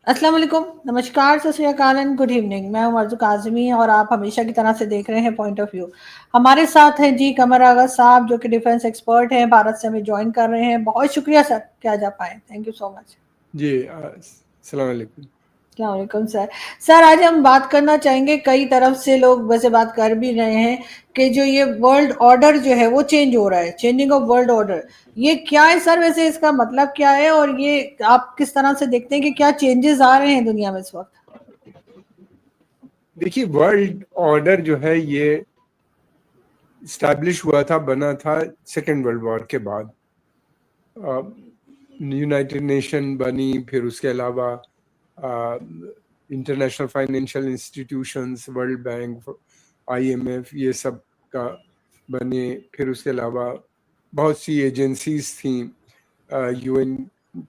अस्सलाम वालेकुम, नमस्कार, सत श्री अकाल एंड गुड इवनिंग। मैं हूं अर्ज़ू काज़मी और आप हमेशा की तरह से देख रहे हैं पॉइंट ऑफ व्यू। हमारे साथ हैं जी कमर आगा साहब, जो कि डिफेंस एक्सपर्ट हैं, भारत से हमें ज्वाइन कर रहे हैं। बहुत शुक्रिया सर कि आज आप आए। Thank you so much. जी अस्सलाम वालेकुम। अस्सलाम वालेकुम सर। सर, आज हम बात करना चाहेंगे, कई तरफ से लोग वैसे बात कर भी रहे हैं कि जो ये वर्ल्ड ऑर्डर जो है वो चेंज हो रहा है, चेंजिंग ऑफ वर्ल्ड ऑर्डर। ये क्या है सर? वैसे इसका मतलब क्या है और ये आप किस तरह से देखते हैं कि क्या चेंजेस आ रहे हैं दुनिया में इस वक्त? देखिए, वर्ल्ड ऑर्डर जो है ये इस्टेब्लिश हुआ था, बना था सेकेंड वर्ल्ड वॉर के बाद। यूनाइटेड नेशन बनी, फिर उसके अलावा international financial institutions, world bank, IMF, ये सब का बने। फिर उसके अलावा बहुत सी एजेंसीज थी यूएन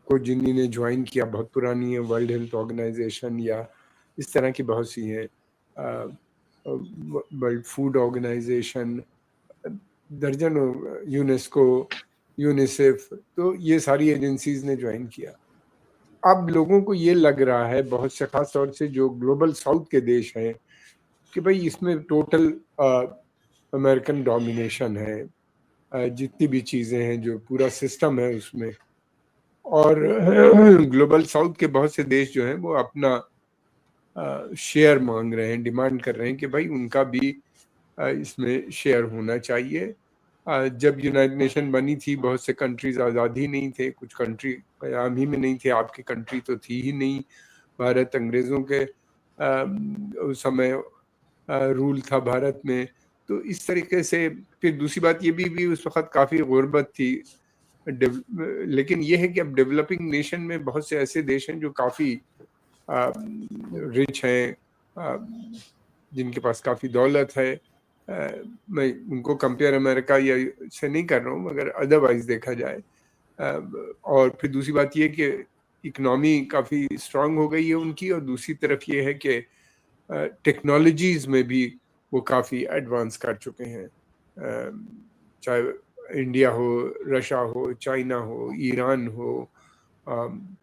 को जिन्होंने ज्वाइन किया, बहुत पुरानी है, वर्ल्ड हेल्थ ऑर्गेनाइजेशन या इस तरह की बहुत सी हैं, वर्ल्ड फूड ऑर्गेनाइजेशन, दर्जनों, यूनेस्को, यूनिसेफ, तो ये सारी एजेंसीज ने ज्वाइन किया। अब लोगों को ये लग रहा है, बहुत से खास तौर से जो ग्लोबल साउथ के देश हैं, कि भाई इसमें टोटल अमेरिकन डोमिनेशन है, जितनी भी चीज़ें हैं, जो पूरा सिस्टम है उसमें। और ग्लोबल साउथ के बहुत से देश जो हैं वो अपना शेयर मांग रहे हैं, डिमांड कर रहे हैं कि भाई उनका भी इसमें शेयर होना चाहिए। जब यूनाइटेड नेशन बनी थी, बहुत से कंट्रीज आज़ाद ही नहीं थे, कुछ कंट्री कयाम ही में नहीं थे। आपकी कंट्री तो थी ही नहीं। भारत अंग्रेज़ों के उस समय रूल था भारत में। तो इस तरीके से फिर दूसरी बात ये भी उस वक्त काफ़ी गुर्बत थी। लेकिन ये है कि अब डेवलपिंग नेशन में बहुत से ऐसे देश हैं जो काफ़ी रिच हैं, जिनके पास काफ़ी दौलत है। मैं उनको कंपेयर अमेरिका या से नहीं कर रहा हूँ, मगर अदरवाइज देखा जाए। और फिर दूसरी बात ये कि इकनॉमी काफ़ी स्ट्रांग हो गई है उनकी, और दूसरी तरफ ये है कि टेक्नोलॉजीज़ में भी वो काफ़ी एडवांस कर चुके हैं। चाहे इंडिया हो, रशिया हो, चाइना हो, ईरान हो,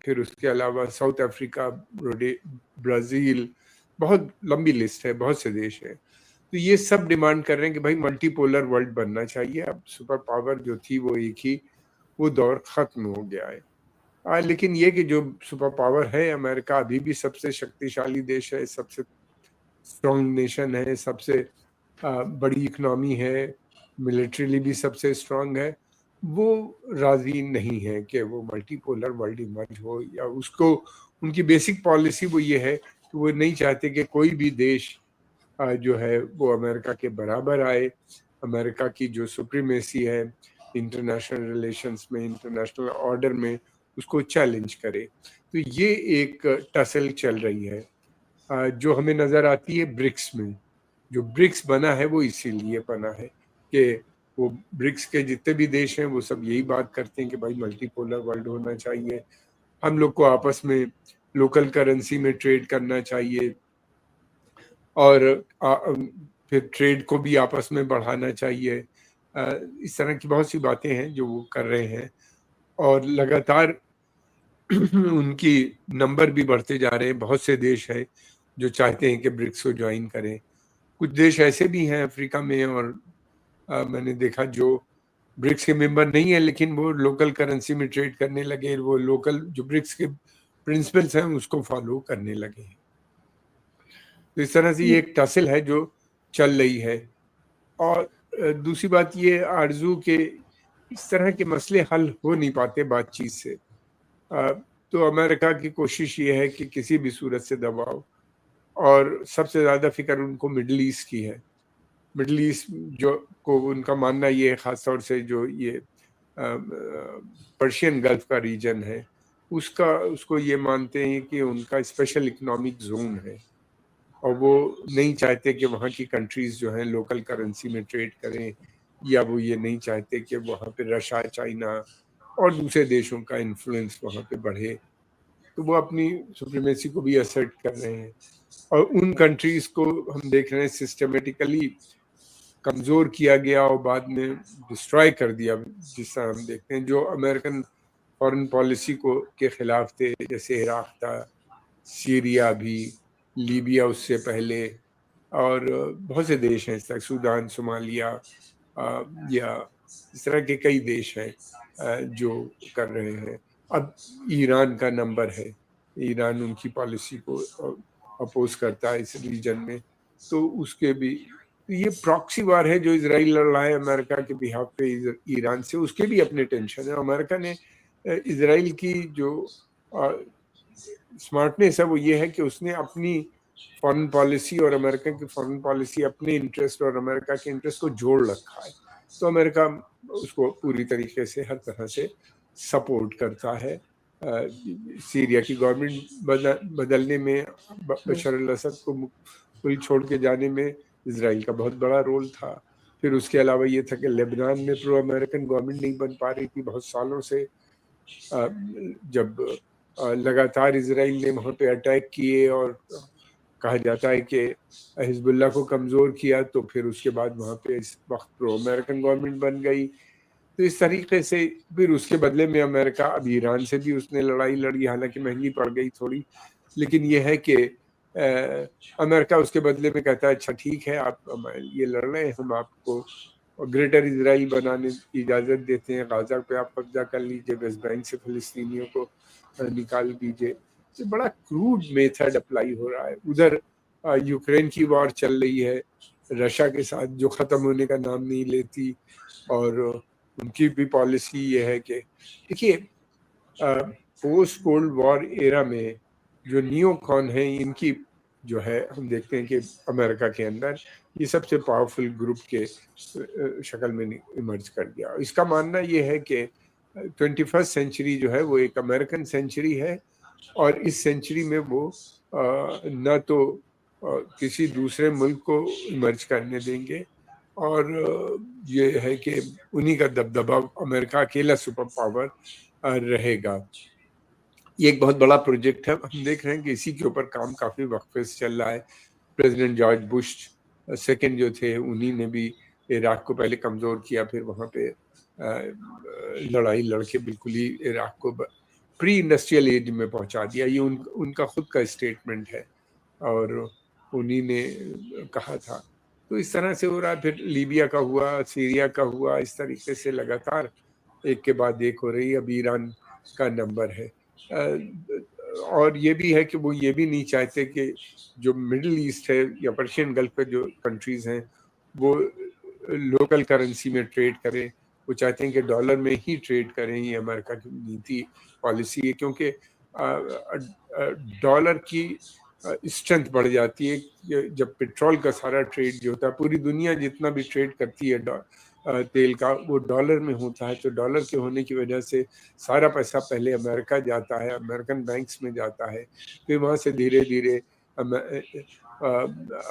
फिर उसके अलावा साउथ अफ्रीका, ब्राज़ील, बहुत लंबी लिस्ट है, बहुत से देश हैं। तो ये सब डिमांड कर रहे हैं कि भाई मल्टीपोलर वर्ल्ड बनना चाहिए। अब सुपर पावर जो थी वो एक ही, वो दौर ख़त्म हो गया है। लेकिन ये कि जो सुपर पावर है, अमेरिका अभी भी सबसे शक्तिशाली देश है, सबसे स्ट्रॉन्ग नेशन है, सबसे बड़ी इकनॉमी है, मिलिट्रीली भी सबसे स्ट्रॉन्ग है। वो राज़ी नहीं है कि वो मल्टीपोलर वर्ल्ड इमर्ज हो, या उसको उनकी बेसिक पॉलिसी वो ये है कि वो नहीं चाहते कि कोई भी देश जो है वो अमेरिका के बराबर आए। अमेरिका की जो सुप्रीमेसी है इंटरनेशनल रिलेशंस में, इंटरनेशनल ऑर्डर में, उसको चैलेंज करे। तो ये एक टसल चल रही है जो हमें नज़र आती है ब्रिक्स में। जो ब्रिक्स बना है वो इसीलिए बना है कि वो ब्रिक्स के जितने भी देश हैं वो सब यही बात करते हैं कि भाई मल्टीपोलर वर्ल्ड होना चाहिए, हम लोग को आपस में लोकल करेंसी में ट्रेड करना चाहिए, और फिर ट्रेड को भी आपस में बढ़ाना चाहिए। इस तरह की बहुत सी बातें हैं जो वो कर रहे हैं, और लगातार उनकी नंबर भी बढ़ते जा रहे हैं। बहुत से देश हैं जो चाहते हैं कि ब्रिक्स को ज्वाइन करें। कुछ देश ऐसे भी हैं अफ्रीका में, और मैंने देखा जो ब्रिक्स के मेंबर नहीं है लेकिन वो लोकल करेंसी में ट्रेड करने लगे, वो लोकल जो ब्रिक्स के प्रिंसिपल्स हैं उसको फॉलो करने लगे हैं। तो इस तरह से ये एक टसल है जो चल रही है। और दूसरी बात ये आरजू के इस तरह के मसले हल हो नहीं पाते बातचीत से। तो अमेरिका की कोशिश ये है कि किसी भी सूरत से दबाव, और सबसे ज़्यादा फिक्र उनको मिडल ईस्ट की है। मिडल ईस्ट जो को उनका मानना ये है, ख़ास तौर से जो ये पर्शियन गल्फ का रीजन है, उसको ये मानते हैं कि उनका स्पेशल इकोनॉमिक जोन है, और वो नहीं चाहते कि वहाँ की कंट्रीज़ जो हैं लोकल करेंसी में ट्रेड करें, या वो ये नहीं चाहते कि वहाँ पे रशिया, चाइना और दूसरे देशों का इन्फ्लुएंस वहाँ पे बढ़े। तो वो अपनी सुप्रीमेसी को भी असर्ट कर रहे हैं, और उन कंट्रीज़ को हम देख रहे हैं सिस्टमेटिकली कमज़ोर किया गया और बाद में डिस्ट्रॉय कर दिया। जिस तरह हम देखते हैं जो अमेरिकन फॉरेन पॉलिसी को के ख़िलाफ़ थे, जैसे इराक़ था, सीरिया भी, लीबिया उससे पहले, और बहुत से देश हैं इस तरह, सूडान, सोमालिया, या इस तरह के कई देश हैं जो कर रहे हैं। अब ईरान का नंबर है, ईरान उनकी पॉलिसी को अपोज करता है इस रीजन में, तो उसके भी ये प्रॉक्सी वार है जो इजराइल लड़ रहा है अमेरिका के बिहाफ पे ईरान से, उसके भी अपने टेंशन है। अमेरिका ने इजराइल की जो स्मार्टनेस है वो ये है कि उसने अपनी फॉरेन पॉलिसी और अमेरिका की फॉरेन पॉलिसी, अपने इंटरेस्ट और अमेरिका के इंटरेस्ट को जोड़ रखा है। तो अमेरिका उसको पूरी तरीके से हर तरह से सपोर्ट करता है। सीरिया की गवर्नमेंट बदलने में, बशर अल असद को मुल्क छोड़ के जाने में इजराइल का बहुत बड़ा रोल था। फिर उसके अलावा ये था कि लेबनान में प्रो अमेरिकन गवर्नमेंट नहीं बन पा रही थी बहुत सालों से। जब लगातार इजराइल ने वहाँ पे अटैक किए और कहा जाता है कि हिजबुल्ला को कमज़ोर किया, तो फिर उसके बाद वहाँ पे इस वक्त प्रो अमेरिकन गवर्नमेंट बन गई। तो इस तरीके से फिर उसके बदले में अमेरिका, अब ईरान से भी उसने लड़ाई लड़ी, हालांकि महंगी पड़ गई थोड़ी, लेकिन यह है कि अमेरिका उसके बदले में कहता है अच्छा ठीक है, आप ये लड़ रहे हैं, हम आपको ग्रेटर इजराइल बनाने की इजाज़त देते हैं, गाजा पे आप कब्जा कर लीजिए, वेस्ट बैंक से फिलिस्तीनियों को निकाल दीजिए। तो बड़ा क्रूड मेथड अप्लाई हो रहा है। उधर यूक्रेन की वॉर चल रही है रशिया के साथ, जो ख़त्म होने का नाम नहीं लेती, और उनकी भी पॉलिसी ये है कि देखिए, पोस्ट कोल्ड वॉर एरा में जो नियोकॉन है, इनकी जो है हम देखते हैं कि अमेरिका के अंदर ये सबसे पावरफुल ग्रुप के शक्ल में इमर्ज कर गया। इसका मानना ये है कि 21st सेंचुरी जो है वो एक अमेरिकन सेंचुरी है, और इस सेंचुरी में वो न तो किसी दूसरे मुल्क को इमर्ज करने देंगे, और ये है कि उन्हीं का दबदबा, अमेरिका अकेला सुपर पावर रहेगा। ये एक बहुत बड़ा प्रोजेक्ट है, हम देख रहे हैं कि इसी के ऊपर काम काफ़ी वक्फे से चल रहा है। प्रेसिडेंट जॉर्ज बुश सेकंड जो थे, उन्हीं ने भी इराक को पहले कमज़ोर किया, फिर वहाँ पे लड़ाई लड़के बिल्कुल ही इराक को प्री इंडस्ट्रियल एज में पहुँचा दिया। ये उनका खुद का स्टेटमेंट है, और उन्हीं ने कहा था। तो इस तरह से हो रहा है। फिर लीबिया का हुआ, सीरिया का हुआ, इस तरीके से लगातार एक के बाद एक हो रही। अब ईरान का नंबर है, और ये भी है कि वो ये भी नहीं चाहते कि जो मिडिल ईस्ट है या पर्शियन गल्फ के जो कंट्रीज हैं वो लोकल करेंसी में ट्रेड करें। वो चाहते हैं कि डॉलर में ही ट्रेड करें। ये अमेरिका की नीति पॉलिसी है, क्योंकि डॉलर की स्ट्रेंथ बढ़ जाती है जब पेट्रोल का सारा ट्रेड जो होता है, पूरी दुनिया जितना भी ट्रेड करती है तेल का, वो डॉलर में होता है। तो डॉलर के होने की वजह से सारा पैसा पहले अमेरिका जाता है, अमेरिकन बैंक्स में जाता है, फिर वहाँ से धीरे धीरे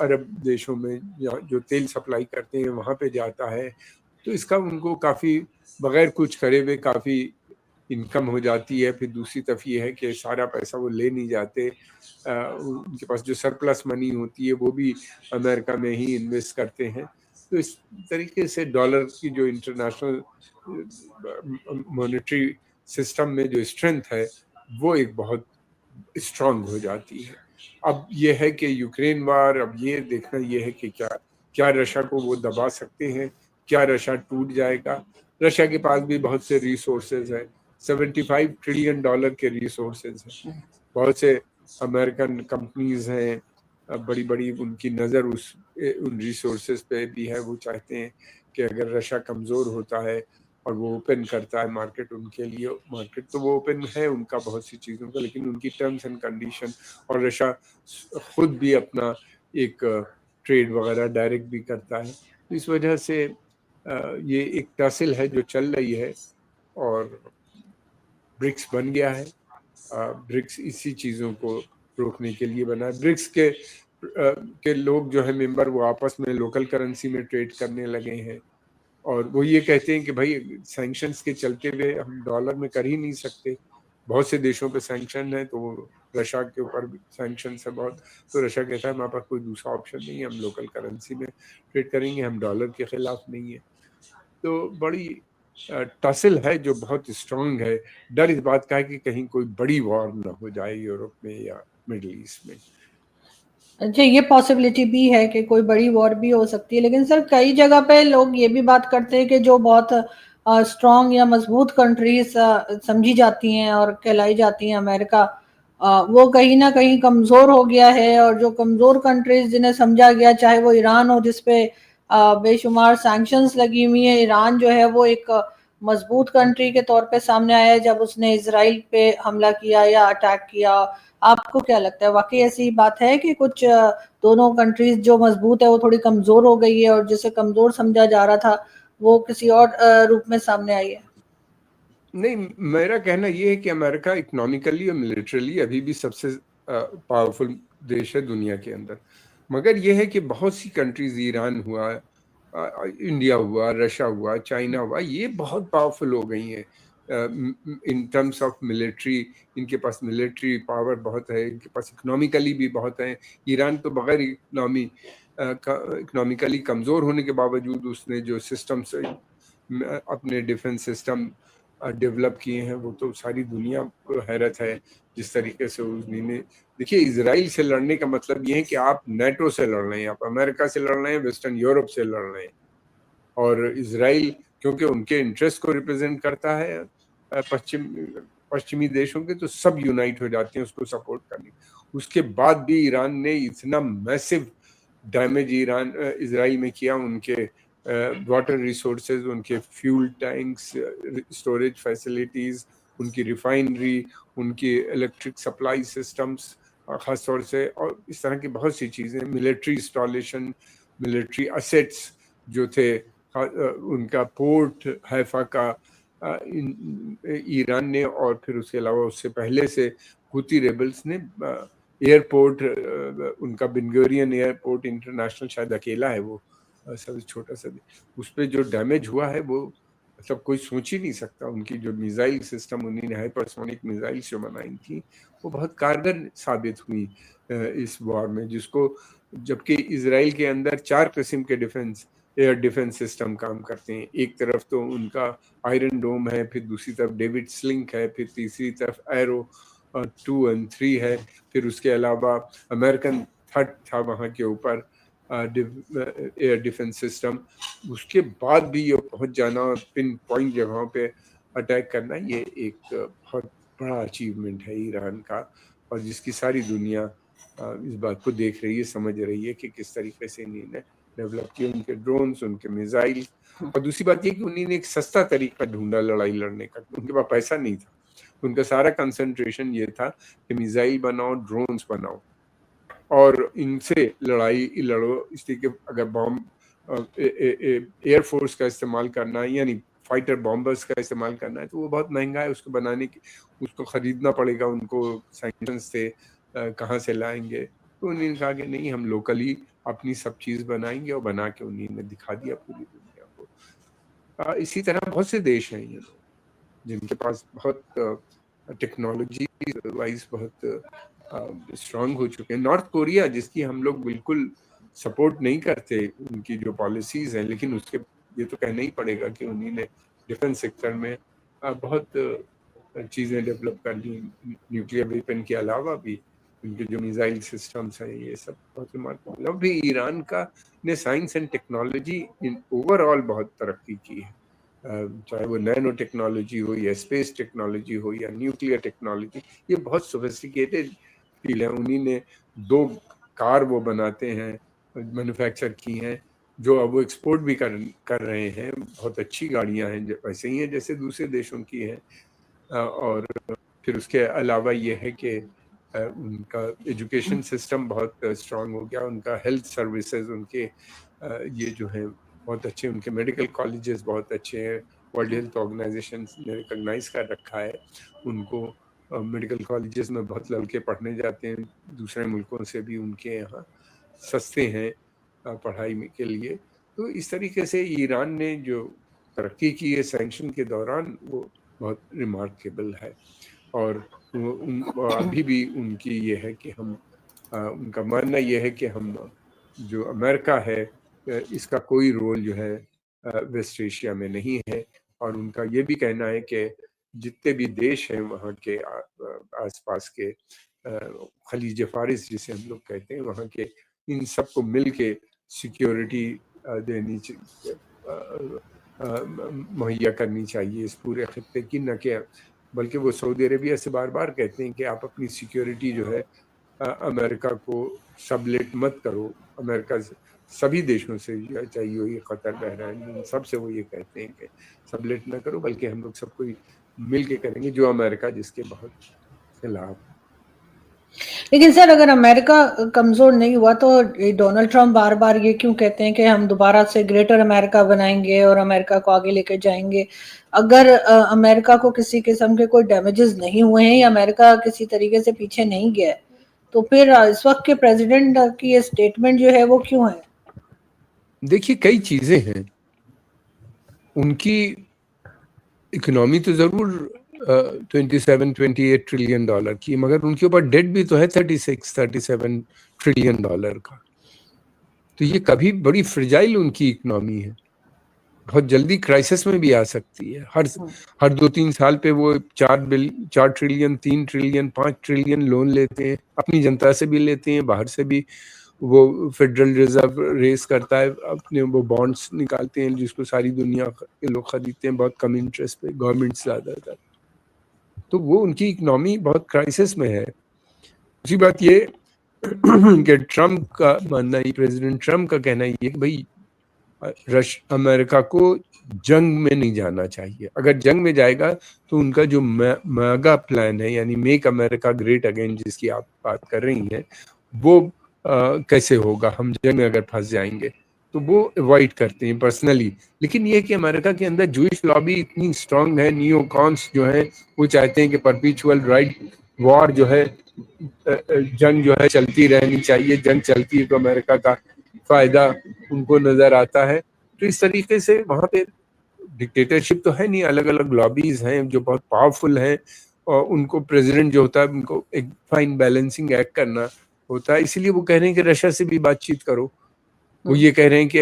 अरब देशों में जो तेल सप्लाई करते हैं वहाँ पे जाता है। तो इसका उनको काफ़ी बगैर कुछ करे हुए काफ़ी इनकम हो जाती है। फिर दूसरी तरफ ये है कि सारा पैसा वो ले नहीं जाते, उनके पास जो सरप्लस मनी होती है वो भी अमेरिका में ही इन्वेस्ट करते हैं। तो इस तरीके से डॉलर की जो इंटरनेशनल मॉनेटरी सिस्टम में जो स्ट्रेंथ है वो एक बहुत स्ट्रांग हो जाती है। अब ये है कि यूक्रेन वार, अब ये देखना ये है कि क्या रशिया को वो दबा सकते हैं, क्या रशिया टूट जाएगा। रशिया के पास भी बहुत से रिसोर्सेज हैं, $75 ट्रिलियन के रिसोर्सेज हैं। बहुत से अमेरिकन कंपनीज हैं, बड़ी बड़ी, उनकी नज़र उन रिसोर्सेज पे भी है। वो चाहते हैं कि अगर रशिया कमज़ोर होता है और वो ओपन करता है मार्केट उनके लिए, मार्केट तो वो ओपन है उनका बहुत सी चीज़ों का, लेकिन उनकी टर्म्स एंड कंडीशन, और रशिया खुद भी अपना एक ट्रेड वगैरह डायरेक्ट भी करता है। तो इस वजह से ये एक टसल है जो चल रही है, और ब्रिक्स बन गया है। ब्रिक्स इसी चीज़ों को रोकने के लिए बना है। ब्रिक्स के लोग जो है मेंबर, वो आपस में लोकल करेंसी में ट्रेड करने लगे हैं, और वो ये कहते हैं कि भाई सैंक्शंस के चलते हुए हम डॉलर में कर ही नहीं सकते। बहुत से देशों पे सैंक्शन है, तो रशिया के ऊपर भी सैंक्शन है बहुत। तो रशिया कहता है हमारे पास कोई दूसरा ऑप्शन नहीं है, हम लोकल करेंसी में ट्रेड करेंगे, हम डॉलर के खिलाफ नहीं है। तो बड़ी टसल है जो बहुत स्ट्रांग है। डर इस बात का है कि कहीं कोई बड़ी वॉर ना हो जाए यूरोप में या मिडिल ईस्ट में। अच्छा, ये पॉसिबिलिटी भी है कि कोई बड़ी वॉर भी हो सकती है, लेकिन सर कई जगह पे लोग ये भी बात करते हैं कि जो बहुत स्ट्रांग या मजबूत कंट्रीज समझी जाती हैं और कहलाई जाती हैं अमेरिका, वो कहीं ना कहीं कमजोर हो गया है, और जो कमजोर कंट्रीज जिन्हें समझा गया, चाहे वो ईरान हो जिसपे बेशुमार सैंक्शंस लगी हुई है, ईरान जो है वो एक मजबूत कंट्री के तौर पे सामने आया है जब उसने इसराइल पे हमला किया या अटैक किया। आपको क्या लगता है, वाकई ऐसी बात है कि कुछ दोनों कंट्रीज जो मजबूत है वो थोड़ी कमजोर हो गई है, और जिसे कमजोर समझा जा रहा था वो किसी और रूप में सामने आई है? नहीं, मेरा कहना ये है कि अमेरिका इकोनॉमिकली और मिलिटरली अभी भी सबसे पावरफुल देश है दुनिया के अंदर। मगर यह है कि बहुत सी कंट्रीज, ईरान हुआ, इंडिया हुआ, रशिया हुआ, चाइना हुआ, ये बहुत पावरफुल हो गई हैं इन टर्म्स ऑफ मिलिट्री। इनके पास मिलिट्री पावर बहुत है, इनके पास इकोनॉमिकली भी बहुत है। ईरान तो बगैर इकोनॉमिकली कमज़ोर होने के बावजूद उसने जो सिस्टम्स अपने डिफेंस सिस्टम डेवलप किए हैं वो तो सारी दुनिया को हैरत है। जिस तरीके से उन्होंने, देखिए, इसराइल से लड़ने का मतलब ये है कि आप नेटो से लड़ रहे हैं, आप अमेरिका से लड़ रहे हैं, वेस्टर्न यूरोप से लड़ रहे हैं। और इसराइल क्योंकि उनके इंटरेस्ट को रिप्रेजेंट करता है पश्चिमी देशों के, तो सब यूनाइट हो जाते हैं उसको सपोर्ट करने। उसके बाद भी ईरान ने इतना मैसिव डैमेज इसराइल में किया, उनके वाटर रिसोर्सेज, उनके फ्यूल टैंक्स, स्टोरेज फैसिलिटीज, उनकी रिफाइनरी, उनकी इलेक्ट्रिक सप्लाई सिस्टम्स खास तौर से, और इस तरह की बहुत सी चीज़ें, मिलिट्री इंस्टॉलेशन, मिलिट्री असेट्स जो थे, उनका पोर्ट हैफा का ईरान ने, और फिर उसके अलावा उससे पहले से हुती रेबल्स ने एयरपोर्ट, उनका बेन-गुरियन एयरपोर्ट इंटरनेशनल शायद अकेला है वो, सबसे छोटा सा, उस पर जो डैमेज हुआ है वो मतलब कोई सोच ही नहीं सकता। उनकी जो मिसाइल सिस्टम, उन्होंने हाइपरसोनिक मिसाइल जो बनाई थी वो बहुत कारगर साबित हुई इस वॉर में, जिसको, जबकि इसराइल के अंदर 4 किस्म के एयर डिफेंस सिस्टम काम करते हैं। एक तरफ तो उनका आयरन डोम है, फिर दूसरी तरफ डेविड स्लिंग है, फिर तीसरी तरफ एरो 2 और 3 है, फिर उसके अलावा अमेरिकन थर्ड था वहाँ के ऊपर एयर डिफेंस सिस्टम। उसके बाद भी ये पहुँच जाना और पिन पॉइंट जगहों पे अटैक करना, ये एक बहुत बड़ा अचीवमेंट है ईरान का, और जिसकी सारी दुनिया इस बात को देख रही है, समझ रही है कि किस तरीके से इन्होंने डेवलप किए, उनके ड्रोन्स, उनके मिसाइल। और दूसरी बात ये कि उन्होंने एक सस्ता तरीका ढूंढा लड़ाई लड़ने का। उनके पास पैसा नहीं था, उनका सारा कंसंट्रेशन ये था कि मिसाइल बनाओ, ड्रोन्स बनाओ और इनसे लड़ाई लड़ो। इसलिए कि अगर बॉम्ब एयरफोर्स का इस्तेमाल करना है, यानी फाइटर बॉम्बर्स का इस्तेमाल करना है, तो वो बहुत महंगा है, उसको बनाने की, उसको खरीदना पड़ेगा, उनको सैंक्शंस से कहाँ से लाएंगे। तो उन्होंने कहा कि नहीं, हम लोकली अपनी सब चीज़ बनाएंगे, और बना के उन्होंने दिखा दिया पूरी दुनिया को। इसी तरह बहुत से देश हैं ये लोग जिनके पास बहुत टेक्नोलॉजी वाइज बहुत स्ट्रांग हो चुके हैं। नॉर्थ कोरिया, जिसकी हम लोग बिल्कुल सपोर्ट नहीं करते, उनकी जो पॉलिसीज हैं, लेकिन उसके ये तो कहना ही पड़ेगा कि उन्होंने डिफेंस सेक्टर में बहुत चीज़ें डेवलप कर ली। न्यूक्लियर वेपन के अलावा भी उनके जो मिसाइल सिस्टम्स हैं, ये सब बहुत रिमार्केबल। अब भी ईरान का ने science and technology in overall बहुत तरक्की की है, चाहे वो नैनो टेक्नोलॉजी हो या स्पेस टेक्नोलॉजी हो या न्यूक्लियर टेक्नोलॉजी, ये बहुत सोफिस्टिकेटेड फील्ड है। उन्हीं ने 2 कार वो बनाते हैं, मैन्युफैक्चर की हैं, जो अब वो एक्सपोर्ट भी कर रहे हैं। बहुत अच्छी गाड़ियां हैं, वैसे ही हैं जैसे दूसरे देशों की हैं। और फिर उसके अलावा ये है कि उनका एजुकेशन सिस्टम बहुत स्ट्रांग हो गया, उनका हेल्थ सर्विसेज, उनके ये जो है बहुत अच्छे, उनके मेडिकल कॉलेजेस बहुत अच्छे हैं। वर्ल्ड हेल्थ ऑर्गेनाइजेशन ने रिकॉग्नाइज कर रखा है उनको। मेडिकल कॉलेजेस में बहुत लड़के पढ़ने जाते हैं दूसरे मुल्कों से भी, उनके यहाँ सस्ते हैं पढ़ाई के लिए। तो इस तरीके से ईरान ने जो तरक्की की है सैंक्शन के दौरान, वो बहुत रिमार्केबल है। और अभी भी उनकी ये है कि हम, उनका मानना ये है कि हम, जो अमेरिका है, इसका कोई रोल जो है वेस्ट एशिया में नहीं है। और उनका ये भी कहना है कि जितने भी देश हैं वहाँ के आसपास के खलीज फारिस जिसे हम लोग कहते हैं, वहाँ के इन सबको मिल के सिक्योरिटी देनी मुहैया करनी चाहिए इस पूरे खत्ते की, न कि बल्कि वो सऊदी अरेबिया से बार बार कहते हैं कि आप अपनी सिक्योरिटी जो है अमेरिका को सबलेट मत करो। अमेरिका सभी देशों से, चाहिए ये कतर, बहरीन, सबसे वो ये कहते हैं कि सबलेट ना करो, बल्कि हम लोग सबको मिल के करेंगे, जो अमेरिका जिसके बहुत खिलाफ। लेकिन सर अगर अमेरिका कमजोर नहीं हुआ तो डोनाल्ड ट्रम्प बार बार ये क्यों कहते हैं कि हम दोबारा से ग्रेटर अमेरिका बनाएंगे और अमेरिका को आगे लेकर जाएंगे? अगर अमेरिका को किसी किस्म के कोई डैमेजेस नहीं हुए हैं या अमेरिका किसी तरीके से पीछे नहीं गया है, तो फिर इस वक्त के प्रेसिडेंट की ये स्टेटमेंट जो है वो क्यों है? देखिए, कई चीजें हैं। उनकी इकोनॉमी तो जरूर 27-28 ट्रिलियन डॉलर की, मगर उनके ऊपर डेट भी तो है 36-37 ट्रिलियन डॉलर का। तो ये कभी बड़ी फ्रिजाइल उनकी इकोनॉमी है, बहुत जल्दी क्राइसिस में भी आ सकती है। हर 2-3 साल पे वो 4 ट्रिलियन, 3 ट्रिलियन, 5 ट्रिलियन लोन लेते हैं, अपनी जनता से भी लेते हैं, बाहर से भी। वो फेडरल रिजर्व रेस करता है, अपने वो बॉन्ड्स निकालते हैं जिसको सारी दुनिया के लोग खरीदते हैं बहुत कम इंटरेस्ट पे, गवर्नमेंट ज्यादातर। तो वो उनकी इकोनॉमी बहुत क्राइसिस में है। दूसरी बात ये कि ट्रम्प का मानना, ही प्रेसिडेंट ट्रम्प का कहना ये कि भाई अमेरिका को जंग में नहीं जाना चाहिए। अगर जंग में जाएगा तो उनका जो मेगा प्लान है, यानी मेक अमेरिका ग्रेट अगेन जिसकी आप बात कर रही हैं, वो कैसे होगा, हम जंग में अगर फंस जाएंगे, तो वो अवॉइड करते हैं पर्सनली। लेकिन ये कि अमेरिका के अंदर जूइश लॉबी इतनी स्ट्रांग है, नियोकॉन्स जो है वो चाहते हैं कि परपिचुअल राइट वॉर जो है, जंग जो है चलती रहनी चाहिए। जंग चलती है तो अमेरिका का फायदा उनको नजर आता है। तो इस तरीके से वहाँ पे डिक्टेटरशिप तो है नहीं, अलग अलग लॉबीज हैं जो बहुत पावरफुल हैं, और उनको प्रेसिडेंट जो होता है उनको एक फाइन बैलेंसिंग एक्ट करना होता है। इसीलिए वो कह रहे हैं कि रशिया से भी बातचीत करो। वो ये कह रहे हैं कि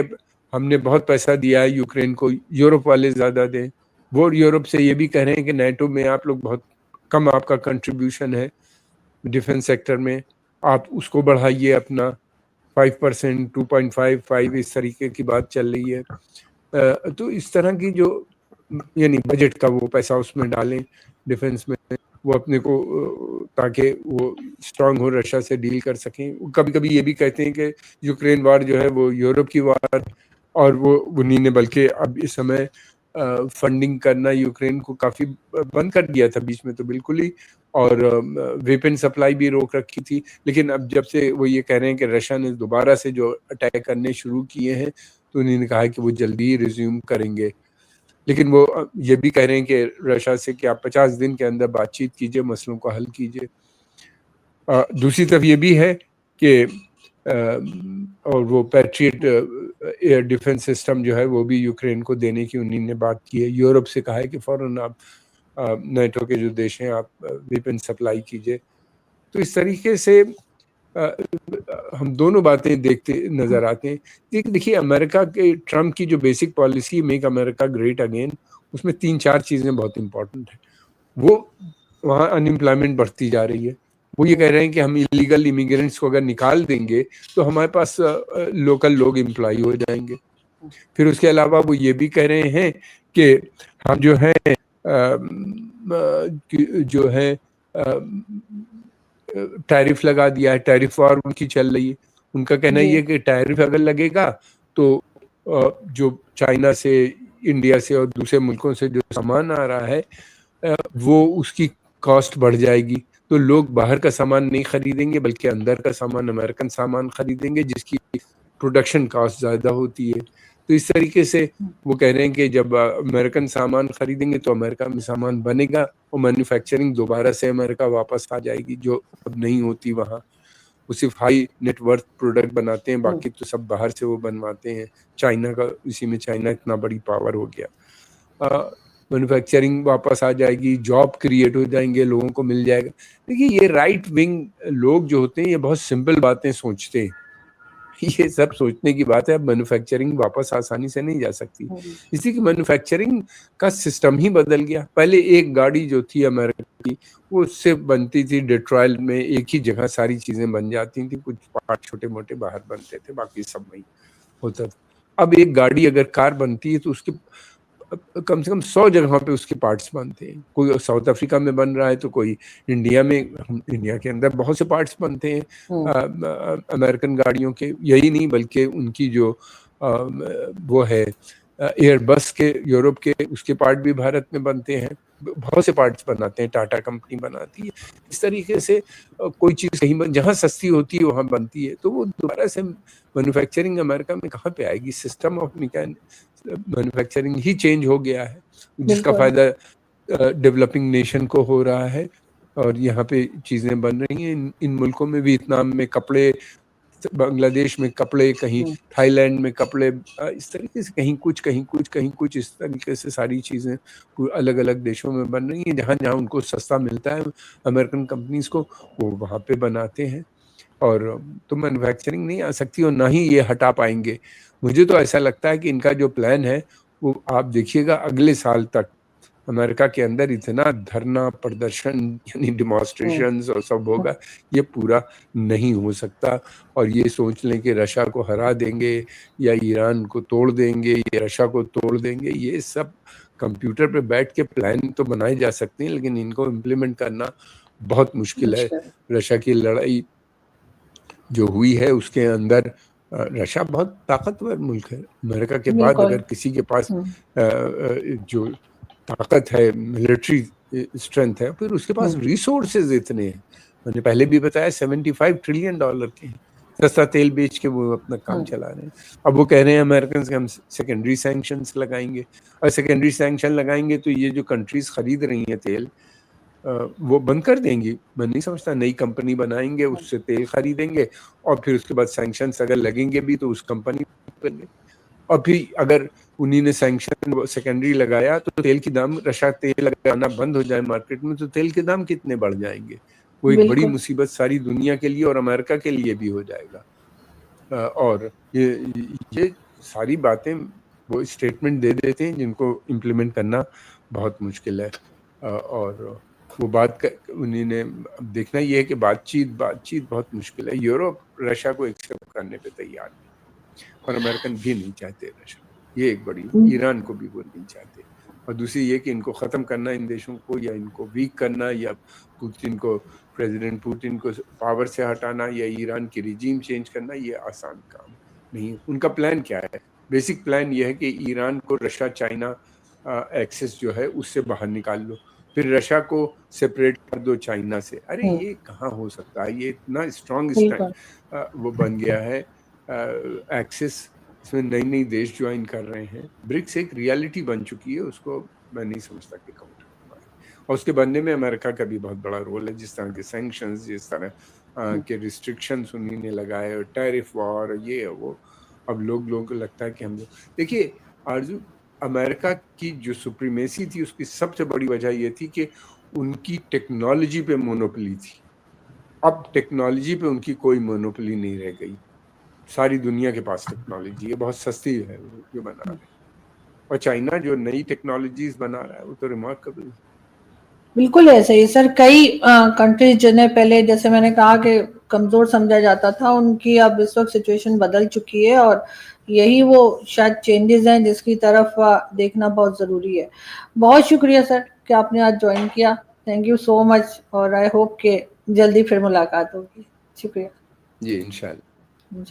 हमने बहुत पैसा दिया है यूक्रेन को, यूरोप वाले ज्यादा दें। वो यूरोप से ये भी कह रहे हैं कि नेटो में आप लोग बहुत कम आपका कंट्रीब्यूशन है डिफेंस सेक्टर में, आप उसको बढ़ाइए अपना 5%, 2.55, इस तरीके की बात चल रही है। तो इस तरह की जो, यानी बजट का वो पैसा उसमें डालें डिफेंस में, वो अपने को, ताकि वो स्ट्रांग हो, रशिया से डील कर सकें। कभी कभी ये भी कहते हैं कि यूक्रेन वार जो है वो यूरोप की वार, और वो उन्हीं ने बल्कि अब इस समय फंडिंग करना यूक्रेन को काफी बंद कर दिया था बीच में तो बिल्कुल ही, और वेपन सप्लाई भी रोक रखी थी। लेकिन अब जब से वो ये कह रहे हैं कि रशिया ने दोबारा से जो अटैक करने शुरू किए हैं, तो उन्होंने कहा कि वो जल्दी ही रिज्यूम करेंगे। लेकिन वो ये भी कह रहे हैं कि रशिया से कि आप 50 दिन के अंदर बातचीत कीजिए, मसलों को हल कीजिए। दूसरी तरफ ये भी है कि और वो पैट्रियट एयर डिफेंस सिस्टम जो है वो भी यूक्रेन को देने की उन्हीं ने बात की है। यूरोप से कहा है कि फौरन आप नेटो के जो देश हैं आप वेपन सप्लाई कीजिए। तो इस तरीके से हम दोनों बातें देखते नजर आते हैं। देखिए, अमेरिका के ट्रम्प की जो basic policy make America great again, उसमें 3-4 चीजें बहुत इंपॉर्टेंट है। वो वहाँ अनएम्प्लॉयमेंट बढ़ती जा रही है। वो ये कह रहे हैं कि हम इलीगल इमिग्रेंट्स को अगर निकाल देंगे तो हमारे पास लोकल लोग एम्प्लॉय हो जाएंगे। फिर उसके अलावा वो ये भी कह रहे हैं कि हम जो है टैरिफ लगा दिया है, टैरिफ वॉर उनकी चल रही है। उनका कहना ये कि टैरिफ अगर लगेगा तो जो चाइना से, इंडिया से और दूसरे मुल्कों से जो सामान आ रहा है वो उसकी कॉस्ट बढ़ जाएगी। तो लोग बाहर का सामान नहीं खरीदेंगे बल्कि अंदर का सामान, अमेरिकन सामान खरीदेंगे जिसकी प्रोडक्शन कॉस्ट ज़्यादा होती है। तो इस तरीके से वो कह रहे हैं कि जब अमेरिकन सामान खरीदेंगे तो अमेरिका में सामान बनेगा और मैन्युफैक्चरिंग दोबारा से अमेरिका वापस आ जाएगी, जो अब नहीं होती वहाँ। वो सिर्फ हाई नेटवर्थ प्रोडक्ट बनाते हैं, बाकी तो सब बाहर से वो बनवाते हैं। चाइना का, इसी में चाइना इतना बड़ी पावर हो गया। मैन्युफैक्चरिंग वापस आ जाएगी, जॉब क्रिएट हो जाएंगे, लोगों को मिल जाएगा। देखिए, ये राइट विंग लोग जो होते हैं ये बहुत सिंपल बातें सोचते हैं। ये सब सोचने की बात है। अब मैन्युफैक्चरिंग वापस आसानी से नहीं जा सकती, इसी की मैन्युफैक्चरिंग का सिस्टम ही बदल गया। पहले एक गाड़ी जो थी अमेरिका की, वो उससे बनती थी डेट्रॉयट में, एक ही जगह सारी चीजें बन जाती थी, कुछ पार्ट छोटे मोटे बाहर बनते थे, बाकी सब वही होता था। अब एक गाड़ी अगर कार बनती है तो उसके कम से कम 100 जगहों पे उसके पार्ट्स बनते हैं। कोई साउथ अफ्रीका में बन रहा है तो कोई इंडिया में, इंडिया के अंदर बहुत से पार्ट्स बनते हैं अमेरिकन गाड़ियों के। यही नहीं बल्कि उनकी जो वो है एयरबस के यूरोप के, उसके पार्ट भी भारत में बनते हैं। बहुत से पार्ट्स बनाते हैं, टाटा कंपनी बनाती है। इस तरीके से कोई चीज़ कहीं जहाँ सस्ती होती है वहाँ बनती है, तो वो दोबारा से मैन्युफैक्चरिंग अमेरिका में कहाँ पे आएगी? System of manufacturing he change हो गया है, जिसका फायदा डेवलपिंग नेशन को हो रहा है। और यहाँ पे चीजें बन रही हैं इन मुल्कों में, वियतनाम में कपड़े, बांग्लादेश में कपड़े, कहीं थाईलैंड में कपड़े, इस तरीके से कहीं कुछ कहीं कुछ कहीं कुछ, इस तरीके से सारी चीजें अलग अलग देशों में बन रही हैं। जहाँ जहाँ उनको सस्ता मिलता है अमेरिकन कंपनीज को, वो वहाँ पे बनाते हैं। और तो मैन्युफैक्चरिंग नहीं आ सकती और ना ही ये हटा पाएंगे। मुझे तो ऐसा लगता है कि इनका जो प्लान है वो आप देखिएगा अगले साल तक अमेरिका के अंदर इतना धरना प्रदर्शन यानी डिमॉन्स्ट्रेशंस और सब होगा, ये पूरा नहीं हो सकता। और ये सोच लें कि रशिया को हरा देंगे या ईरान को तोड़ देंगे या रशिया को तोड़ देंगे, ये सब कंप्यूटर पे बैठ के प्लान तो बनाए जा सकते हैं, लेकिन इनको इम्प्लीमेंट करना बहुत मुश्किल है। रशिया की लड़ाई जो हुई है उसके अंदर रशिया बहुत ताकतवर मुल्क है। अमेरिका के बाद अगर किसी के पास जो ताकत है, मिलिट्री स्ट्रेंथ है, फिर उसके पास रिसोर्सेज इतने हैं। मैंने पहले भी बताया $75 ट्रिलियन के सस्ता तेल बेच के वो अपना काम चला रहे हैं। अब वो कह रहे हैं अमेरिकन के हम सेकेंडरी सैंक्शंस लगाएंगे, और सेकेंडरी सैंक्शन लगाएंगे तो ये जो कंट्रीज खरीद रही हैं तेल वो बंद कर देंगी। मैं नहीं समझता, नई कंपनी बनाएंगे, उससे तेल खरीदेंगे और फिर उसके बाद सैंक्शंस अगर लगेंगे भी तो उस कंपनी पर, और फिर अगर उन्हीं ने सैंक्शन सेकेंडरी लगाया तो तेल की दाम, रशिया तेल लगाना बंद हो जाए मार्केट में तो तेल के दाम कितने बढ़ जाएंगे। वो एक बड़ी मुसीबत सारी दुनिया के लिए और अमेरिका के लिए भी हो जाएगा। और ये सारी बातें वो स्टेटमेंट दे देते हैं जिनको इम्प्लीमेंट करना बहुत मुश्किल है। और वो बात उन्हीं ने देखना ये है कि बातचीत बहुत मुश्किल है। यूरोप रशिया को एक्सेप्ट करने पे तैयार नहीं और अमेरिकन भी नहीं चाहते रशिया, ये एक बड़ी, ईरान को भी वो नहीं चाहते। और दूसरी ये कि इनको ख़त्म करना इन देशों को, या इनको वीक करना, या पुतिन को, प्रेसिडेंट पुतिन को पावर से हटाना, या ईरान की रिजीम चेंज करना, ये आसान काम नहीं। उनका प्लान क्या है? बेसिक प्लान ये है कि ईरान को रशिया चाइना एक्सेस जो है उससे बाहर निकाल लो, फिर रशिया को सेपरेट कर दो चाइना से। अरे ये कहाँ हो सकता है? ये इतना स्ट्रॉन्ग वो बन गया है एक्सेस, इसमें नई नई देश ज्वाइन कर रहे हैं। ब्रिक्स एक रियलिटी बन चुकी है, उसको मैं नहीं समझता कि काउंटर कर पाए। और उसके बनने में अमेरिका का भी बहुत बड़ा रोल है, जिस तरह के सैंक्शंस, जिस तरह के रिस्ट्रिक्शंस उन्हीं ने लगाए, और टैरिफ वॉर, ये वो। अब लोगों को लगता है कि हम लोग, देखिए आरजू, अमेरिका की जो सुप्रीमेसी थी उसकी सबसे बड़ी वजह ये थी कि उनकी टेक्नोलॉजी पे मोनोपोली थी। अब टेक्नोलॉजी पे उनकी कोई मोनोपोली नहीं रह गई, सारी दुनिया के पास टेक्नोलॉजी है, बहुत सस्ती है जो बना रहे हैं। और चाइना जो नई टेक्नोलॉजीज बना रहा है वो तो रिमार्केबल है। बिल्कुल ऐसे ही सर, कई कंट्रीज जिन्हें पहले, जैसे मैंने कहा कि कमजोर समझा जाता था, उनकी अब इस वक्त सिचुएशन बदल चुकी है, और यही वो शायद चेंजेस हैं जिसकी तरफ देखना बहुत जरूरी है। बहुत शुक्रिया सर कि आपने आज ज्वाइन किया, थैंक यू सो मच, और आई होप कि जल्दी फिर मुलाकात होगी। शुक्रिया जी, इंशाल्लाह।